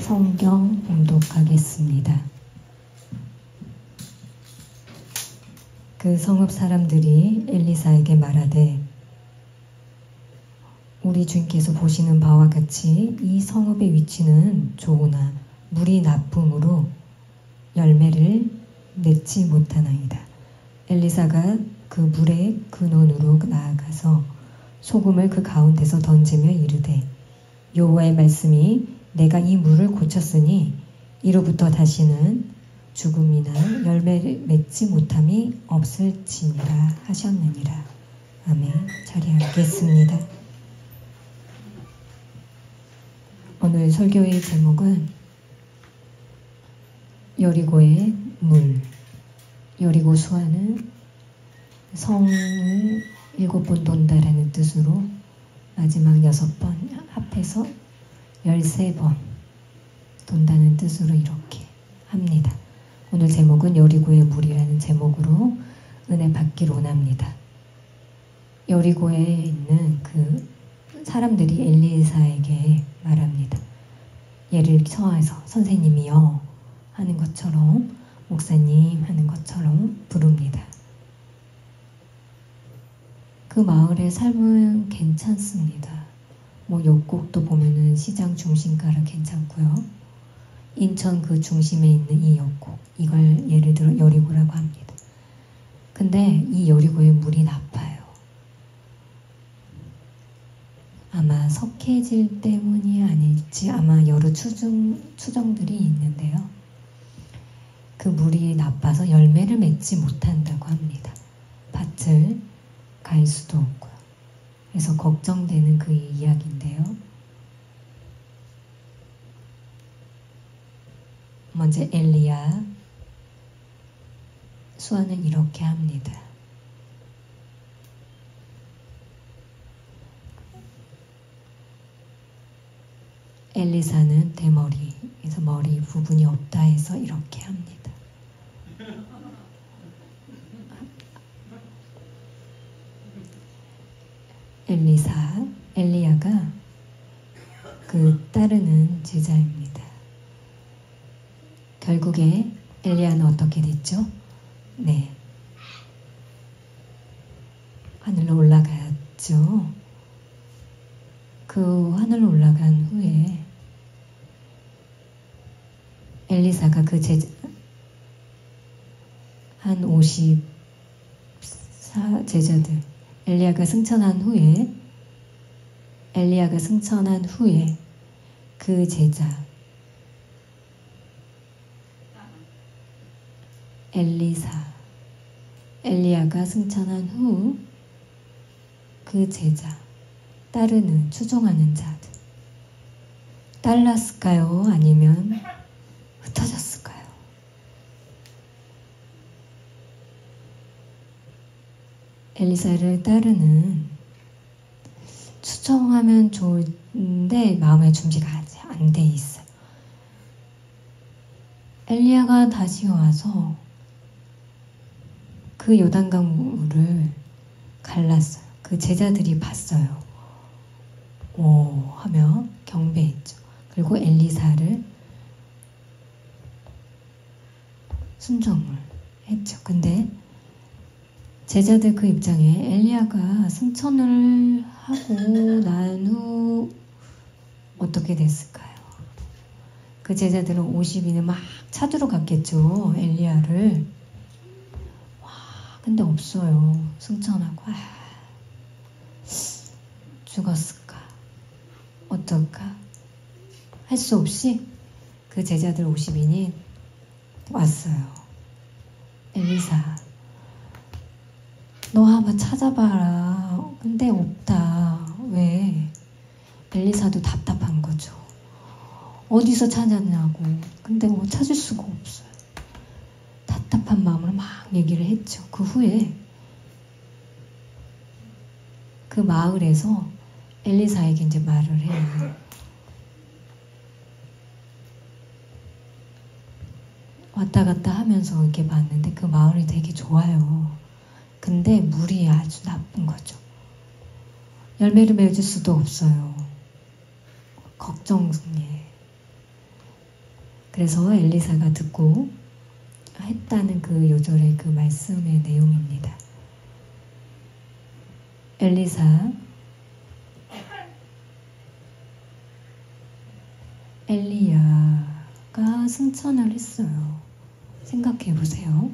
성경 봉독하겠습니다. 그 성읍 사람들이 엘리사에게 말하되 우리 주인께서 보시는 바와 같이 이 성읍의 위치는 좋으나 물이 나쁨으로 열매를 맺지 못하나이다. 엘리사가 그 물의 근원으로 나아가서 소금을 그 가운데서 던지며 이르되 여호와의 말씀이 내가 이 물을 고쳤으니 이로부터 다시는 죽음이나 열매를 맺지 못함이 없을지니라 하셨느니라. 아멘. 자리에 앉겠습니다. 오늘 설교의 제목은 여리고의 물. 여리고 수화는 성을 7번 돈다라는 뜻으로 마지막 6번 합해서 13번 돈다는 뜻으로 이렇게 합니다. 오늘 제목은 여리고의 물이라는 제목으로 은혜 받기를 원합니다. 여리고에 있는 그 사람들이 엘리사에게 말합니다. 예를 처해서 선생님이요 하는 것처럼 목사님 하는 것처럼 부릅니다. 그 마을의 삶은 괜찮습니다. 옆곡도 보면은 시장 중심가라 괜찮고요. 인천 그 중심에 있는 이 옆곡, 이걸 예를 들어 여리고라고 합니다. 근데 이 여리고의 물이 나빠요. 아마 석회질 때문이 아닐지 아마 여러 추정들이 있는데요. 그 물이 나빠서 열매를 맺지 못한다고 합니다. 밭을 갈 수도 없고요. 그래서 걱정되는 그 이야기인데요. 먼저 엘리야 수아는 이렇게 합니다. 엘리사는 대머리에서 머리 부분이 없다 해서 이렇게 합니다. 엘리야가 그 따르는 제자입니다. 결국에 엘리야는 어떻게 됐죠? 네, 하늘로 올라갔죠. 그 하늘로 올라간 후에 엘리사가 그 제자 한 54제자들 엘리야가 승천한 후에 그 제자 엘리야가 승천한 후 그 제자 따르는 추종하는 자들 딸랐을까요? 아니면 흩어졌을까요? 엘리사를 따르는 추종하면 좋은데 마음의 준비가 아직 안 돼 있어요. 엘리야가 다시 와서 그 요단강 물을 갈랐어요. 그 제자들이 봤어요. 오 하며 경배했죠. 그리고 엘리사를 순종을 했죠. 근데 제자들 그 입장에 엘리야가 승천을 하고 난 후 어떻게 됐을까요? 그 제자들은 50인을 막 찾으러 갔겠죠. 엘리야를. 근데 없어요. 승천하고 죽었을까? 어떨까? 할 수 없이 그 제자들 50인이 왔어요. 엘리사 너 한번 찾아봐라. 근데 없다. 왜? 엘리사도 답답한 거죠. 어디서 찾았냐고. 근데 찾을 수가 없어요. 답답한 마음으로 막 얘기를 했죠. 그 후에 그 마을에서 엘리사에게 이제 말을 해요. 왔다 갔다 하면서 이렇게 봤는데 그 마을이 되게 좋아요. 근데 물이 아주 나쁜 거죠. 열매를 맺을 수도 없어요. 걱정이에요. 그래서 엘리사가 듣고 했다는 그 요절의 그 말씀의 내용입니다. 엘리야가 승천을 했어요. 생각해 보세요.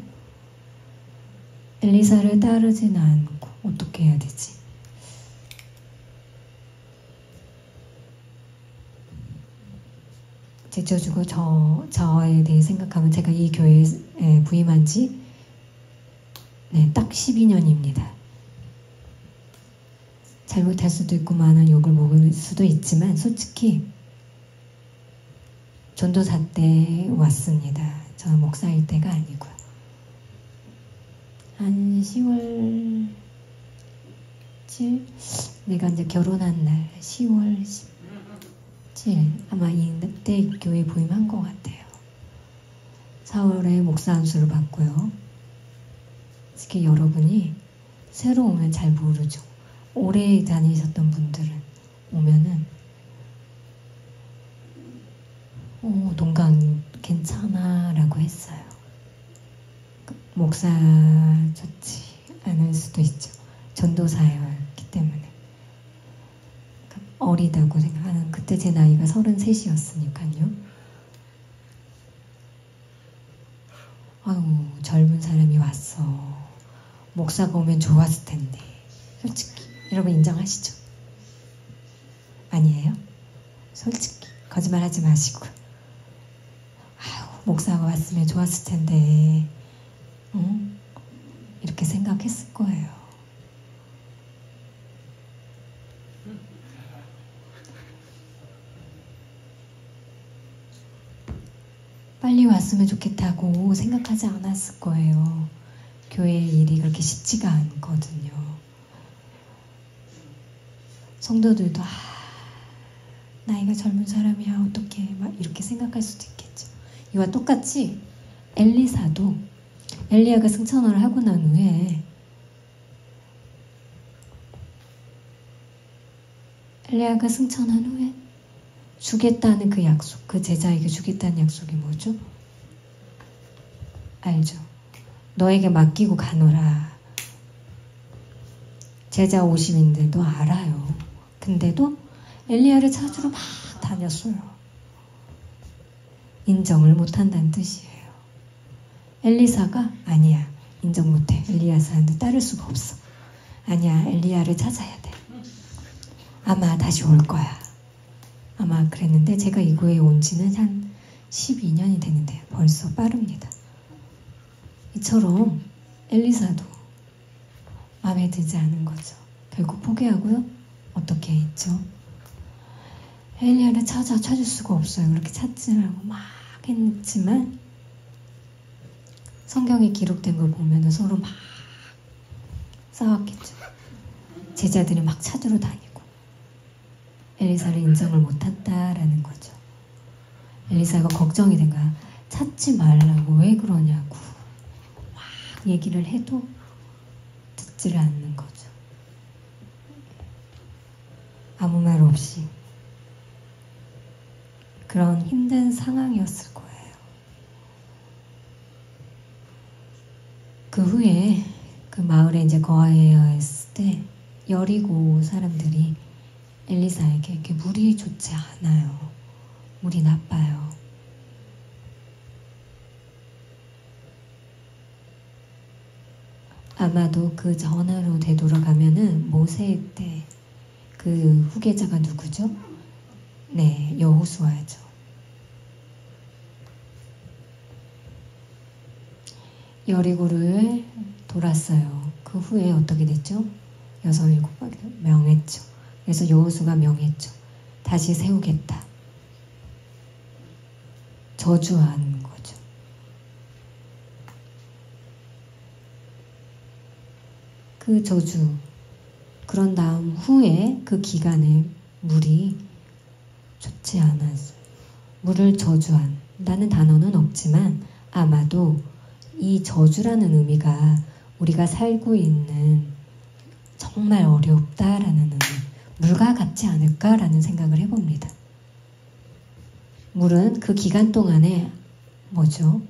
엘리사를 따르지는 않고 어떻게 해야 되지? 제쳐주고 저에 대해 생각하면 제가 이 교회에 부임한 지 딱 12년입니다. 잘못할 수도 있고 많은 욕을 먹을 수도 있지만 솔직히 전도사 때 왔습니다. 저는 목사일 때가 아니고요. 한 10월 7 내가 이제 결혼한 날 10월 17 아마 이때 교회 부임한 것 같아요. 4월에 목사 안수를 받고요. 특히 여러분이 새로 오면 잘 모르죠. 오래 다니셨던 분들은 오면은 동강 괜찮아 라고 했어요. 목사 좋지 않을 수도 있죠. 전도사였기 때문에 어리다고 생각하는, 그때 제 나이가 33이었으니까요. 아유, 젊은 사람이 왔어. 목사가 오면 좋았을 텐데. 솔직히 여러분 인정하시죠? 아니에요? 솔직히 거짓말하지 마시고. 아유, 목사가 왔으면 좋았을 텐데. 이렇게 생각했을 거예요. 빨리 왔으면 좋겠다고 생각하지 않았을 거예요. 교회 일이 그렇게 쉽지가 않거든요. 성도들도 나이가 젊은 사람이야 어떡해 막 이렇게 생각할 수도 있겠죠. 이와 똑같이 엘리사도 엘리야가 승천을 하고 난 후에 엘리야가 승천한 후에 주겠다는 그 약속, 그 제자에게 주겠다는 약속이 뭐죠? 알죠? 너에게 맡기고 가노라. 제자 50인들도 알아요. 근데도 엘리야를 찾으러 막 다녔어요. 인정을 못한다는 뜻이에요. 엘리사가 아니야, 인정 못해. 엘리야한테 따를 수가 없어. 아니야, 엘리야를 찾아야 돼. 아마 다시 올 거야. 아마 그랬는데 제가 이 교회에 온 지는 한 12년이 되는데요. 벌써 빠릅니다. 이처럼 엘리사도 마음에 들지 않은 거죠. 결국 포기하고요. 어떻게 했죠? 엘리야를 찾을 수가 없어요. 그렇게 찾으라고 막 했지만 성경에 기록된 걸 보면 서로 막 싸웠겠죠. 제자들이 막 찾으러 다니고 엘리사를 인정을 못한다라는 거죠. 엘리사가 걱정이 된 거야. 찾지 말라고 왜 그러냐고 막 얘기를 해도 듣지를 않는 거죠. 아무 말 없이 그런 힘든 상황이었을 거예요. 그 후에 그 마을에 이제 거하여야 했을 때 여리고 사람들이 엘리사에게 이렇게 물이 좋지 않아요. 물이 나빠요. 아마도 그 전으로 되돌아가면은 모세 때 그 후계자가 누구죠? 네, 여호수아죠. 여리고를 돌았어요. 그 후에 어떻게 됐죠? 6, 7번 명했죠. 그래서 여호수가 명했죠. 다시 세우겠다. 저주한 거죠. 그 저주, 그런 다음 후에 그 기간에 물이 좋지 않았어요. 물을 저주한다는 단어는 없지만 아마도 이 저주라는 의미가 우리가 살고 있는 정말 어렵다라는 의미, 물과 같지 않을까라는 생각을 해봅니다. 물은 그 기간 동안에 뭐죠?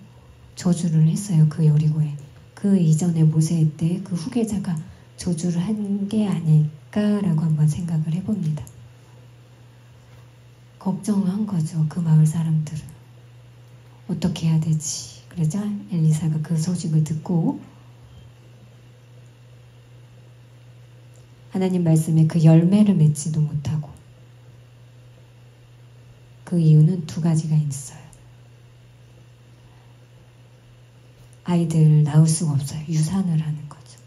저주를 했어요. 그 여리고에. 그 이전에 모세 때 그 후계자가 저주를 한 게 아닐까라고 한번 생각을 해봅니다. 걱정한 거죠. 그 마을 사람들은. 어떻게 해야 되지? 그러자 엘리사가 그 소식을 듣고 하나님 말씀에 그 열매를 맺지도 못하고, 그 이유는 두 가지가 있어요. 아이들을 낳을 수가 없어요. 유산을 하는 거죠.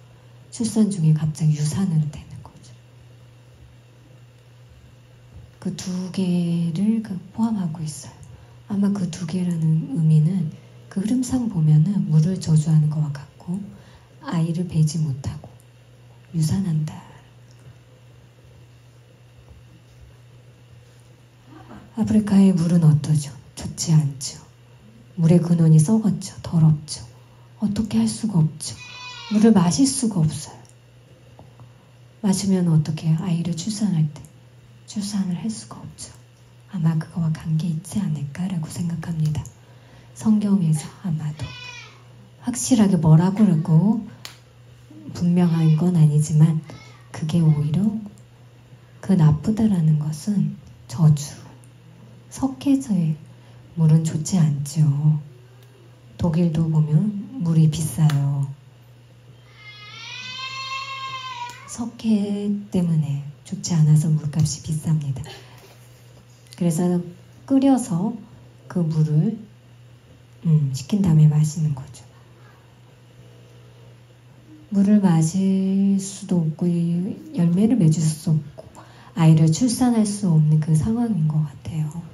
출산 중에 갑자기 유산으로 되는 거죠. 그 두 개를 포함하고 있어요. 아마 그 두 개라는 의미는 그 흐름상 보면은 물을 저주하는 것과 같고, 아이를 베지 못하고 유산한다. 아프리카의 물은 어떠죠? 좋지 않죠. 물의 근원이 썩었죠. 더럽죠. 어떻게 할 수가 없죠. 물을 마실 수가 없어요. 마시면 어떻게 해요? 아이를 출산할 때 출산을 할 수가 없죠. 아마 그거와 관계 있지 않을까라고 생각합니다. 성경에서 아마도 확실하게 뭐라고 그러고 분명한 건 아니지만, 그게 오히려 그 나쁘다라는 것은 저주, 석회저의 물은 좋지 않죠. 독일도 보면 물이 비싸요. 석회 때문에 좋지 않아서 물값이 비쌉니다. 그래서 끓여서 그 물을 식힌 다음에 마시는 거죠. 물을 마실 수도 없고 열매를 맺을 수 없고 아이를 출산할 수 없는 그 상황인 것 같아요.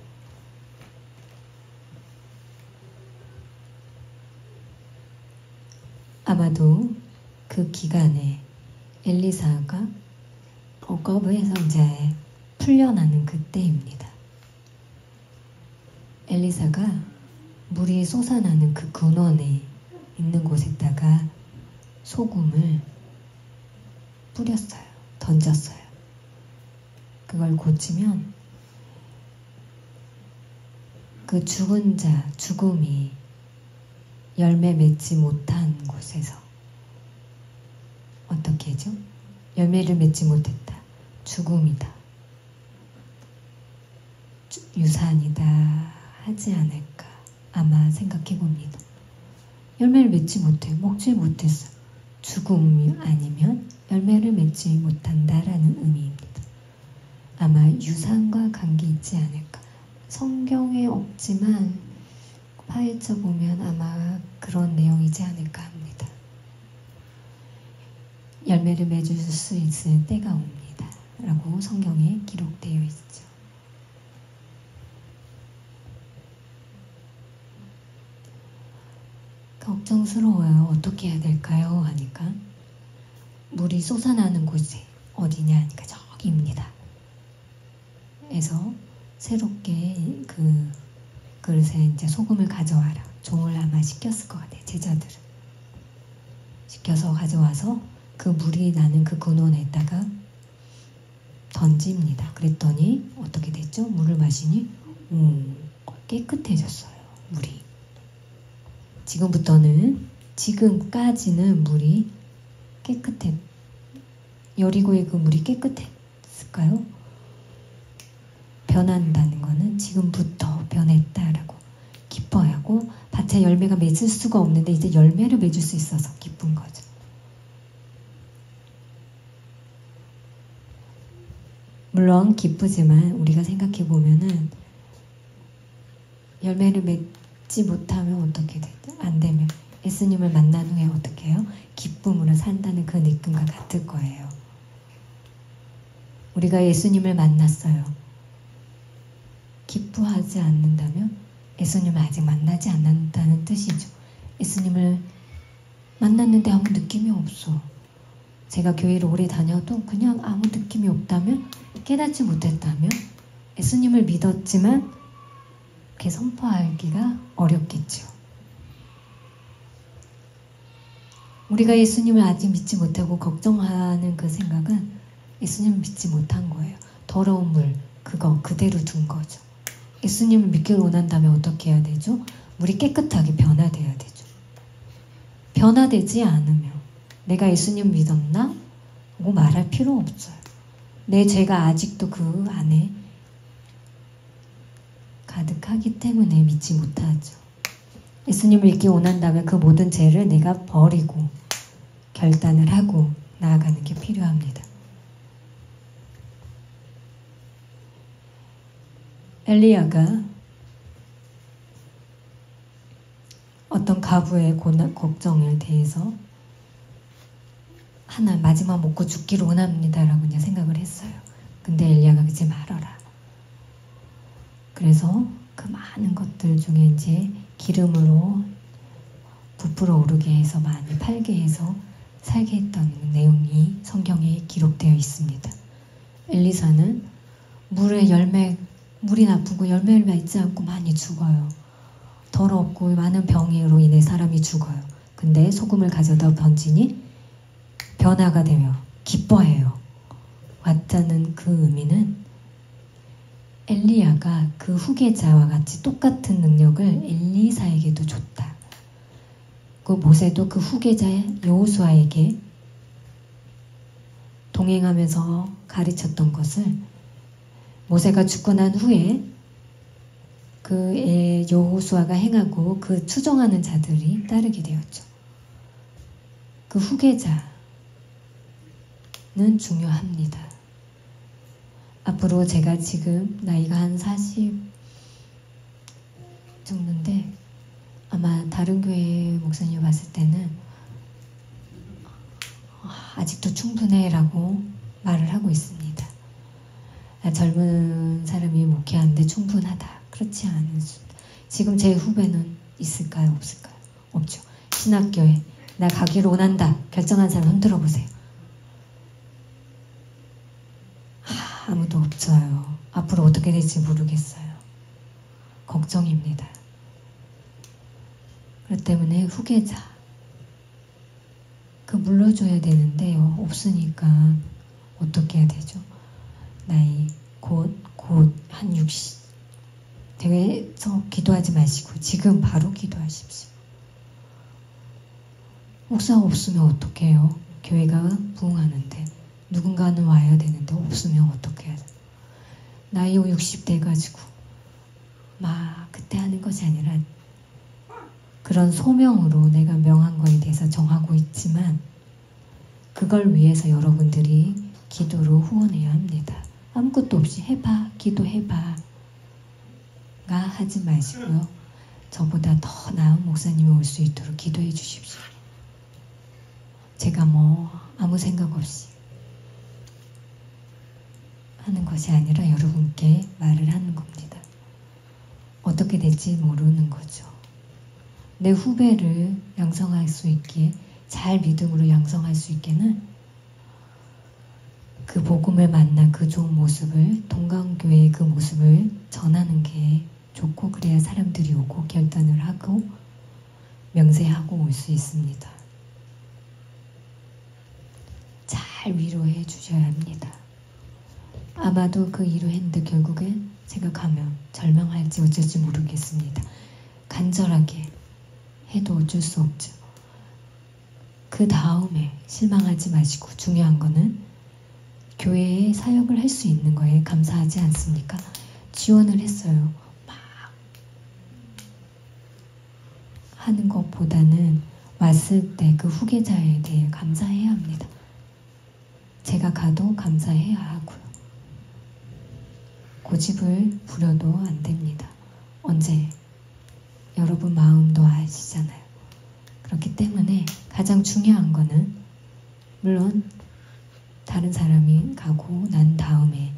아마도 그 기간에 엘리사가 억압에서 이제 풀려나는 그때입니다. 엘리사가 물이 솟아나는 그 근원에 있는 곳에다가 소금을 뿌렸어요. 던졌어요. 그걸 고치면 그 죽은 자, 죽음이 열매 맺지 못한 곳에서 어떻게 하죠? 열매를 맺지 못했다. 죽음이다. 유산이다 하지 않을까 아마 생각해 봅니다. 열매를 맺지 못해. 먹지 못했어. 죽음이 아니면 열매를 맺지 못한다라는 의미입니다. 아마 유산과 관계 있지 않을까. 성경에 없지만 파헤쳐 보면 아마 그런 내용이지 않을까 합니다. 열매를 맺을 수 있을 때가 옵니다. 라고 성경에 기록되어 있죠. 걱정스러워요. 어떻게 해야 될까요? 하니까 물이 솟아나는 곳이 어디냐 하니까 저기입니다. 그래서 새롭게 그 그릇에 이제 소금을 가져와라. 종을 아마 시켰을 것 같아요. 제자들은 시켜서 가져와서 그 물이 나는 그 근원에다가 던집니다. 그랬더니 어떻게 됐죠? 물을 마시니 깨끗해졌어요. 물이. 지금까지는 물이 여리고의 그 물이 깨끗했을까요? 변한다는 거는 지금부터 변했다라고 기뻐하고, 밭에 열매가 맺을 수가 없는데 이제 열매를 맺을 수 있어서 기쁜 거죠. 물론 기쁘지만 우리가 생각해 보면은 열매를 맺지 못하면 어떻게 되죠? 안 되면 예수님을 만난 후에 어떻게 해요? 기쁨으로 산다는 그 느낌과 같을 거예요. 우리가 예수님을 만났어요. 기뻐하지 않는다면 예수님을 아직 만나지 않는다는 뜻이죠. 예수님을 만났는데 아무 느낌이 없어. 제가 교회를 오래 다녀도 그냥 아무 느낌이 없다면, 깨닫지 못했다면, 예수님을 믿었지만 그렇게 선포하기가 어렵겠죠. 우리가 예수님을 아직 믿지 못하고 걱정하는 그 생각은 예수님을 믿지 못한 거예요. 더러운 물, 그거 그대로 둔 거죠. 예수님을 믿기를 원한다면 어떻게 해야 되죠? 물이 깨끗하게 변화돼야 되죠. 변화되지 않으면 내가 예수님 믿었나? 하고 말할 필요 없어요. 내 죄가 아직도 그 안에 가득하기 때문에 믿지 못하죠. 예수님을 믿기 원한다면 그 모든 죄를 내가 버리고 결단을 하고 나아가는 게 필요합니다. 엘리야가 어떤 과부의 걱정에 대해서 하나 마지막 먹고 죽기를 원합니다 라고 이제 생각을 했어요. 근데 엘리야가 그러지 말아라. 그래서 그 많은 것들 중에 이제 기름으로 부풀어 오르게 해서 많이 팔게 해서 살게 했던 내용이 성경에 기록되어 있습니다. 엘리사는 물이 나쁘고 열매를 맺지 않고 많이 죽어요. 더럽고 많은 병으로 인해 사람이 죽어요. 근데 소금을 가져다 던지니 변화가 되며 기뻐해요. 왔다는 그 의미는 엘리야가 그 후계자와 같이 똑같은 능력을 엘리사에게도 줬다. 그 모세도 그 후계자 여호수아에게 동행하면서 가르쳤던 것을 모세가 죽고 난 후에 그 여호수아가 행하고 그 추종하는 자들이 따르게 되었죠. 그 후계자는 중요합니다. 앞으로 제가 지금 나이가 한 40 정도인데 아마 다른 교회 목사님 봤을 때는 아직도 충분해 라고 말을 하고 있습니다. 젊은 사람이 목회하는데 충분하다. 그렇지 않은 수. 지금 제 후배는 있을까요? 없을까요? 없죠. 신학교에 나 가기를 원한다. 결정한 사람 흔들어 보세요. 아무도 없어요. 앞으로 어떻게 될지 모르겠어요. 걱정입니다. 그렇기 때문에 후계자 그 물러줘야 되는데 없으니까 어떻게 해야 되죠? 나이 곧 한 60 되게서 기도하지 마시고 지금 바로 기도하십시오. 목사가 없으면 어떡해요? 교회가 부흥하는데 누군가는 와야 되는데 없으면 어떻게 해야 돼? 나이 60 돼가지고 막 그때 하는 것이 아니라 그런 소명으로 내가 명한 거에 대해서 정하고 있지만 그걸 위해서 여러분들이 기도로 후원해야 합니다. 아무것도 없이 해봐, 기도해봐 가 하지 마시고요. 저보다 더 나은 목사님이 올 수 있도록 기도해 주십시오. 제가 아무 생각 없이 하는 것이 아니라 여러분께 말을 하는 겁니다. 어떻게 될지 모르는 거죠. 내 후배를 양성할 수 있기에 잘 믿음으로 양성할 수 있게는 그 복음을 만나 그 좋은 모습을 동강교회의 그 모습을 전하는 게 좋고 그래야 사람들이 오고 결단을 하고 명세하고 올 수 있습니다. 잘 위로해 주셔야 합니다. 아마도 그 위로했는데 결국엔 제가 가면 절망할지 어쩔지 모르겠습니다. 간절하게 해도 어쩔 수 없죠. 그 다음에 실망하지 마시고 중요한 거는 교회에 사역을 할 수 있는 거에 감사하지 않습니까? 지원을 했어요. 막 하는 것보다는 왔을 때 그 후계자에 대해 감사해야 합니다. 제가 가도 감사해야 하고요. 고집을 부려도 안 됩니다. 언제? 여러분 마음도 아시잖아요. 그렇기 때문에 가장 중요한 거는 물론 다른 사람이 가고 난 다음에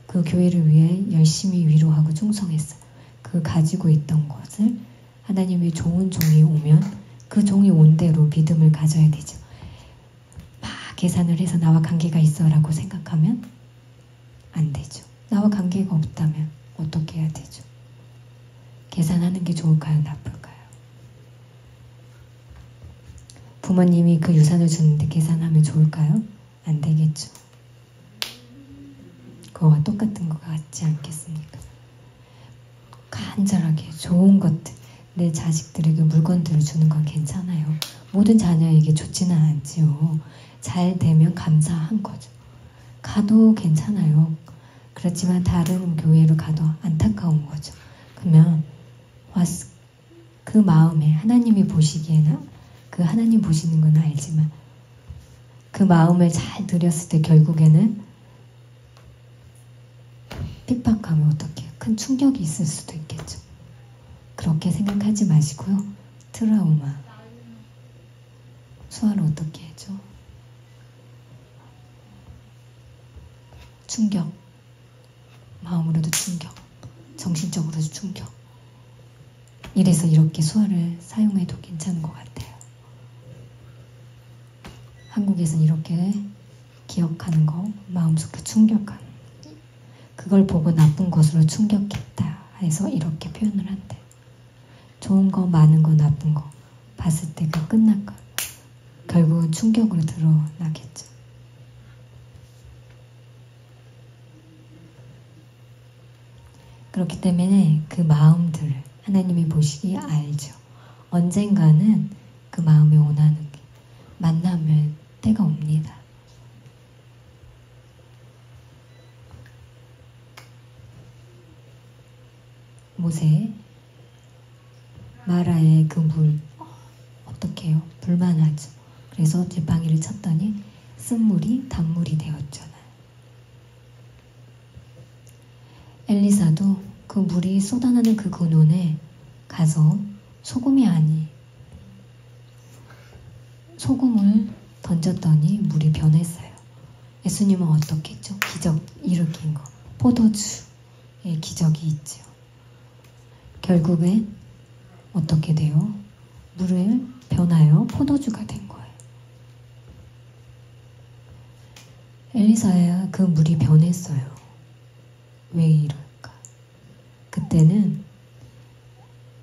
그 교회를 위해 열심히 위로하고 충성했어요. 그 가지고 있던 것을 하나님의 좋은 종이 오면 그 종이 온 대로 믿음을 가져야 되죠. 막 계산을 해서 나와 관계가 있어라고 생각하면 안 되죠. 나와 관계가 없다면 어떻게 해야 되죠? 계산하는 게 좋을까요? 나쁠까요? 부모님이 그 유산을 주는데 계산하면 좋을까요? 안 되겠죠. 그거와 똑같은 것 같지 않겠습니까? 간절하게 좋은 것들, 내 자식들에게 물건들을 주는 건 괜찮아요. 모든 자녀에게 좋지는 않지요. 잘 되면 감사한 거죠. 가도 괜찮아요. 그렇지만 다른 교회로 가도 안타까운 거죠. 그러면 그 마음에 하나님이 보시기에는, 그 하나님 보시는 건 알지만 그 마음을 잘 들였을 때 결국에는 핍박하면 어떡해요? 큰 충격이 있을 수도 있겠죠. 그렇게 생각하지 마시고요. 트라우마, 수아를 어떻게 해줘? 충격, 마음으로도 충격, 정신적으로도 충격. 이래서 이렇게 수아를 사용해도 괜찮은 것 같아요. 한국에서는 이렇게 기억하는 거, 마음속에 충격하는, 그걸 보고 나쁜 것으로 충격했다 해서 이렇게 표현을 한대. 좋은 거, 많은 거, 나쁜 거 봤을 때 그 끝날 거, 결국은 충격으로 드러나겠죠. 그렇기 때문에 그 마음들을 하나님이 보시기에 알죠. 언젠가는 그 마음에 원하는 게 만나면 때가 옵니다. 모세, 마라의 그 물 어떻게 해요? 불만하죠. 그래서 지팡이를 쳤더니 쓴물이 단물이 되었잖아요. 엘리사도 그 물이 쏟아나는 그 근원에 가서 소금을 던졌더니 물이 변했어요. 예수님은 어떻게 했죠? 기적 일으킨 거. 포도주의 기적이 있죠. 결국엔 어떻게 돼요? 물을 변하여 포도주가 된 거예요. 엘리사야 그 물이 변했어요. 왜 이럴까? 그때는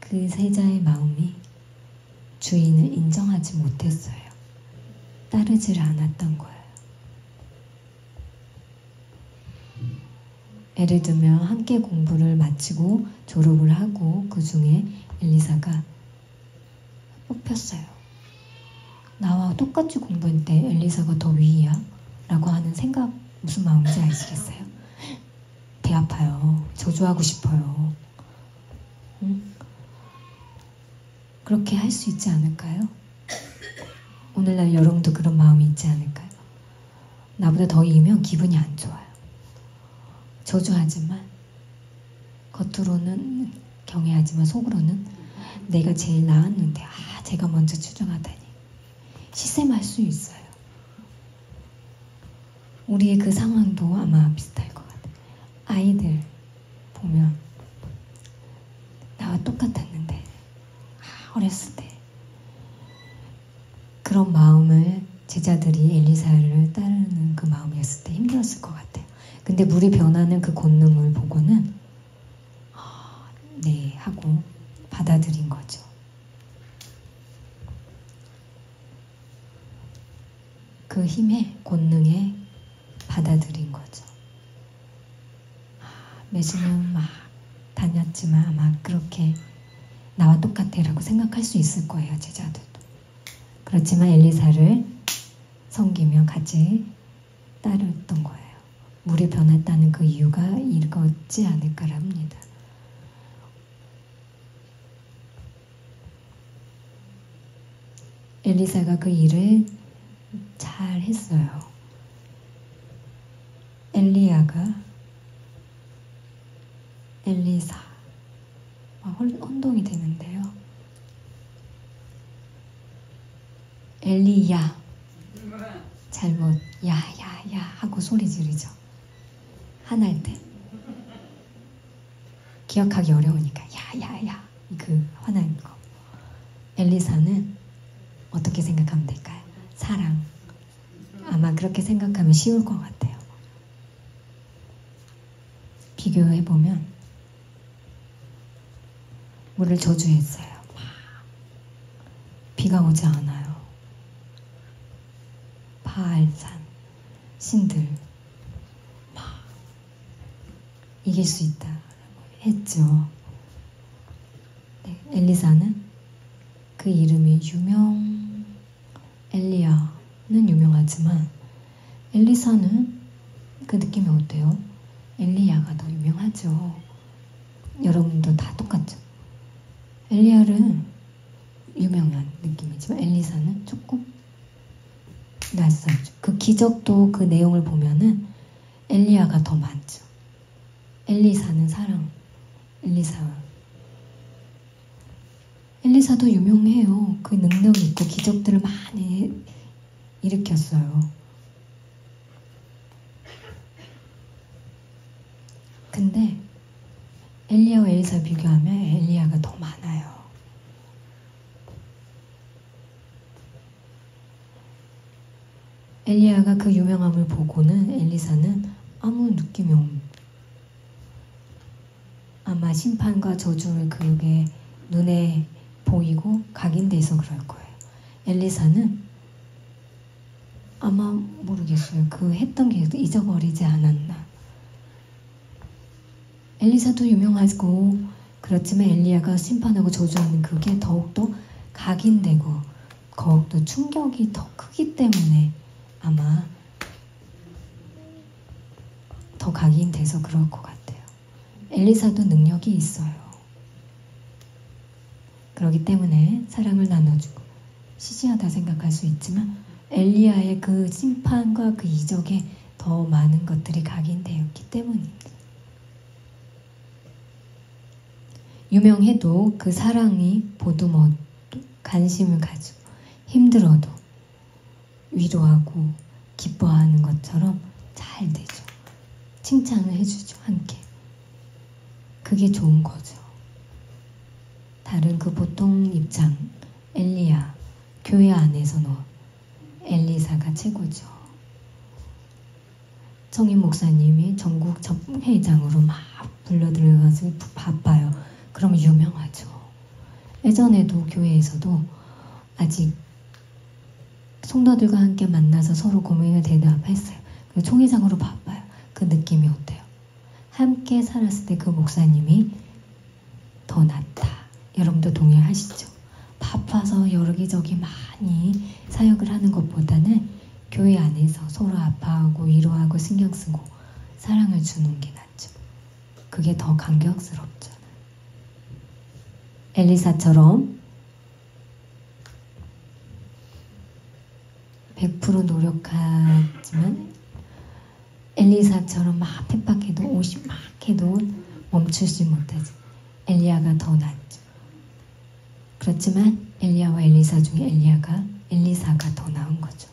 그 세자의 마음이 주인을 인정하지 못했어요. 따르질 않았던 거예요. 예를 들면 함께 공부를 마치고 졸업을 하고 그 중에 엘리사가 뽑혔어요. 나와 똑같이 공부했는데 엘리사가 더 위야? 라고 하는 생각, 무슨 마음인지 아시겠어요? 배 아파요. 저주하고 싶어요. 응? 그렇게 할 수 있지 않을까요? 오늘날 여러분도 그런 마음이 있지 않을까요? 나보다 더 이기면 기분이 안 좋아요. 저주하지만 겉으로는 경외하지만 속으로는 내가 제일 나았는데 제가 먼저 추정하다니 시샘할 수 있어요. 우리의 그 상황도 아마 비슷할 것 같아요. 아이들 보면 나와 똑같았는데 어렸을 때 그런 마음을 제자들이 엘리사를 따르는 그 마음이었을 때 힘들었을 것 같아요. 근데 물이 변하는 그 권능을 보고는 네 하고 받아들인 거죠. 그 힘에 권능에 받아들인 거죠. 몇십 년 막 다녔지만 아마 그렇게 나와 똑같아라고 생각할 수 있을 거예요. 제자들도. 그렇지만 엘리사를 섬기며 같이 따랐던 거예요. 물이 변했다는 그 이유가 이거지 않을까 합니다. 엘리사가 그 일을 잘 했어요. 엘리사 혼동이 되는데요. 엘리야 잘못 야야야 하고 소리 지르죠. 화날 때 기억하기 어려우니까 야야야 그 화나는 거. 엘리사는 어떻게 생각하면 될까요? 사랑. 아마 그렇게 생각하면 쉬울 것 같아요. 비교해보면 물을 저주했어요. 비가 오지 않아요. 바알산 신들 막 이길 수 있다 했죠. 네, 엘리사는 그 이름이 엘리야는 유명하지만 엘리사는 그 느낌이 어때요? 엘리야가 더 유명하죠. 여러분도 다 똑같죠. 엘리야는 유명한 느낌이지만 엘리사는 조금 낯설죠. 그 기적도 그 내용을 보면은 엘리야가 더 많죠. 엘리사는 사랑, 엘리사도 유명해요. 그 능력이 있고 기적들을 많이 일으켰어요. 근데 엘리야와 엘리사 비교하면 엘리야가 더 많아요. 엘리야가 그 유명함을 보고는 엘리사는 아무 느낌이 없는, 아마 심판과 저주를 그게 눈에 보이고 각인돼서 그럴 거예요. 엘리사는 아마 모르겠어요. 그 했던 게 잊어버리지 않았나. 엘리사도 유명하고 그렇지만 엘리야가 심판하고 저주하는 그게 더욱더 각인되고 더욱더 충격이 더 크기 때문에 아마 더 각인돼서 그럴 것 같아요. 엘리사도 능력이 있어요. 그렇기 때문에 사랑을 나눠주고 시시하다 생각할 수 있지만 엘리야의 그 심판과 그 이적에 더 많은 것들이 각인되었기 때문입니다. 유명해도 그 사랑이 보듬어도 관심을 가지고 힘들어도 위로하고 기뻐하는 것처럼 잘 되죠. 칭찬을 해주죠. 함께. 그게 좋은 거죠. 다른 그 보통 입장 엘리야 교회 안에서는 엘리사가 최고죠. 정인 목사님이 전국 회장으로 막 불러들여가지고 바빠요. 그러면 유명하죠. 예전에도 교회에서도 아직 성도들과 함께 만나서 서로 고민을 대답했어요. 그리고 총회장으로 바빠요. 그 느낌이 어때요? 함께 살았을 때 그 목사님이 더 낫다. 여러분도 동의하시죠? 바빠서 여기저기 많이 사역을 하는 것보다는 교회 안에서 서로 아파하고 위로하고 신경 쓰고 사랑을 주는 게 낫죠. 그게 더 감격스럽죠. 엘리사처럼 100% 노력하지만 엘리사처럼 막 핍박해도 50 막 해도 멈추지 못하지. 엘리야가 더 낫죠. 그렇지만 엘리야와 엘리사 중에 엘리사가 더 나은 거죠.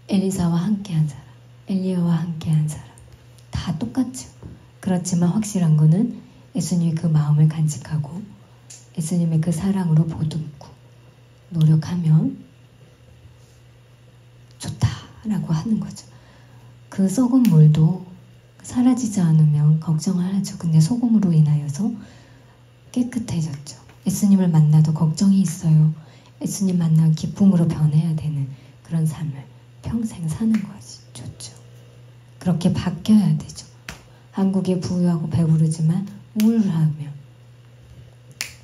엘리사와 함께한 사람, 엘리야와 함께한 사람 다 똑같죠. 그렇지만 확실한 거는 예수님이 그 마음을 간직하고 예수님의 그 사랑으로 보듬고 노력하면 좋다라고 하는 거죠. 그 썩은 물도 사라지지 않으면 걱정을 하죠. 근데 소금으로 인하여서 깨끗해졌죠. 예수님을 만나도 걱정이 있어요. 예수님 만나 기쁨으로 변해야 되는 그런 삶을 평생 사는 것이 좋죠. 그렇게 바뀌어야 되죠. 한국에 부유하고 배부르지만 우울하면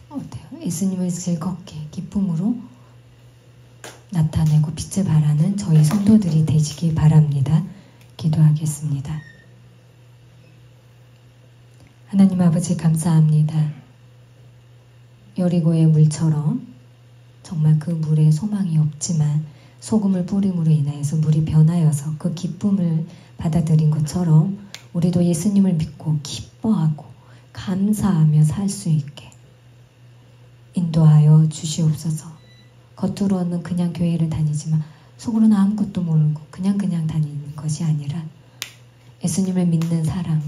어때요? 예수님을 즐겁게 기쁨으로 나타내고 빛을 발하는 저희 성도들이 되시기 바랍니다. 기도하겠습니다. 하나님 아버지 감사합니다. 여리고의 물처럼 정말 그 물에 소망이 없지만 소금을 뿌림으로 인하여서 물이 변하여서 그 기쁨을 받아들인 것처럼 우리도 예수님을 믿고 기뻐하고 감사하며 살 수 있게 인도하여 주시옵소서. 겉으로는 그냥 교회를 다니지만 속으로는 아무것도 모르고 그냥 다니는 것이 아니라 예수님을 믿는 사랑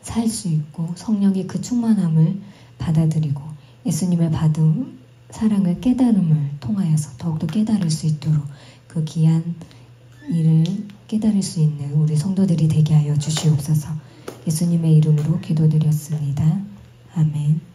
살 수 있고 성령의 그 충만함을 받아들이고 예수님을 받은 사랑을 깨달음을 통하여서 더욱더 깨달을 수 있도록 그 귀한 일을 깨달을 수 있는 우리 성도들이 되게 하여 주시옵소서. 예수님의 이름으로 기도드렸습니다. 아멘.